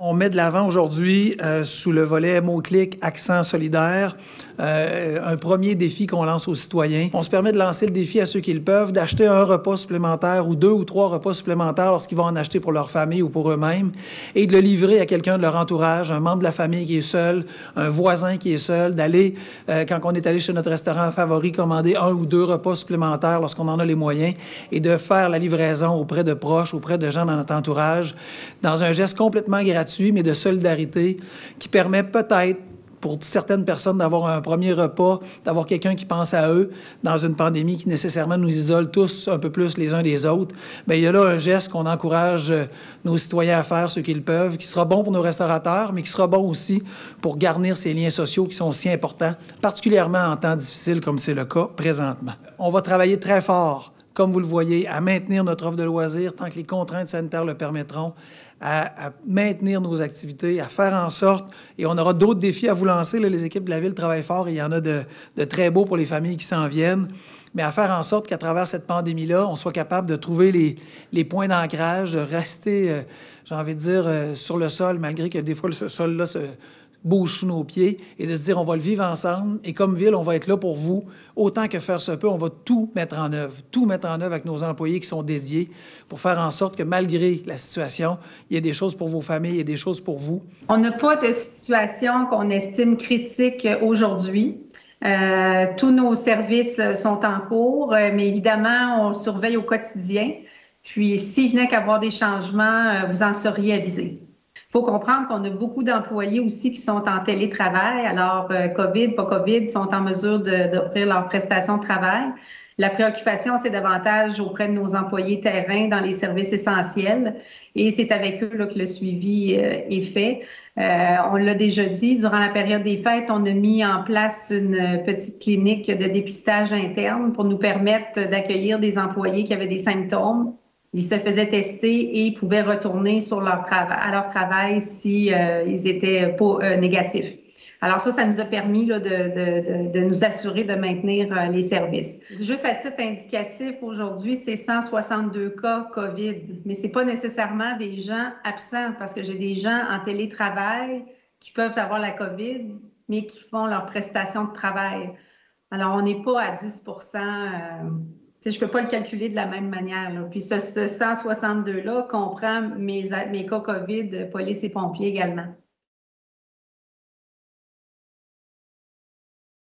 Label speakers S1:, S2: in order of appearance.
S1: On met de l'avant aujourd'hui, sous le volet mot-clic Accent solidaire, un premier défi qu'on lance aux citoyens. On se permet de lancer le défi à ceux qui le peuvent, d'acheter un repas supplémentaire ou 2 ou 3 repas supplémentaires lorsqu'ils vont en acheter pour leur famille ou pour eux-mêmes et de le livrer à quelqu'un de leur entourage, un membre de la famille qui est seul, un voisin qui est seul, d'aller, quand on est allé chez notre restaurant favori, commander 1 ou 2 repas supplémentaires lorsqu'on en a les moyens et de faire la livraison auprès de proches, auprès de gens dans notre entourage, dans un geste complètement gratuit, mais de solidarité qui permet peut-être pour certaines personnes d'avoir un premier repas, d'avoir quelqu'un qui pense à eux dans une pandémie qui nécessairement nous isole tous un peu plus les uns des autres. Bien, il y a là un geste qu'on encourage nos citoyens à faire, ceux qui le peuvent, qui sera bon pour nos restaurateurs, mais qui sera bon aussi pour garnir ces liens sociaux qui sont si importants, particulièrement en temps difficiles comme c'est le cas présentement. On va travailler très fort, comme vous le voyez, à maintenir notre offre de loisirs tant que les contraintes sanitaires le permettront, à maintenir nos activités, à faire en sorte, et on aura d'autres défis à vous lancer, là, les équipes de la Ville travaillent fort et il y en a de très beaux pour les familles qui s'en viennent, mais à faire en sorte qu'à travers cette pandémie-là, on soit capable de trouver les points d'ancrage, de rester, j'ai envie de dire, sur le sol, malgré que des fois ce sol-là bouge sous nos pieds, et de se dire on va le vivre ensemble, et comme Ville, on va être là pour vous, autant que faire se peut, on va tout mettre en œuvre avec nos employés qui sont dédiés pour faire en sorte que malgré la situation, il y ait des choses pour vos familles et des choses pour vous.
S2: On n'a pas de situation qu'on estime critique aujourd'hui. Tous nos services sont en cours, mais évidemment, on surveille au quotidien. Puis, s'il venait qu'à avoir des changements, vous en seriez avisés. Il faut comprendre qu'on a beaucoup d'employés aussi qui sont en télétravail. Alors, COVID, pas COVID, sont en mesure d'offrir leurs prestations de travail. La préoccupation, c'est davantage auprès de nos employés terrain dans les services essentiels. Et c'est avec eux là, que le suivi est fait. On l'a déjà dit, durant la période des fêtes, on a mis en place une petite clinique de dépistage interne pour nous permettre d'accueillir des employés qui avaient des symptômes. Ils se faisaient tester et pouvaient retourner à leur travail si ils étaient pas négatifs. Alors ça nous a permis là, de nous assurer de maintenir les services. Juste à titre indicatif, aujourd'hui, c'est 162 cas COVID, mais c'est pas nécessairement des gens absents parce que j'ai des gens en télétravail qui peuvent avoir la COVID, mais qui font leur prestation de travail. Alors, on n'est pas à 10 je ne peux pas le calculer de la même manière. Là. Puis ce 162-là comprend mes cas COVID, police et pompiers également.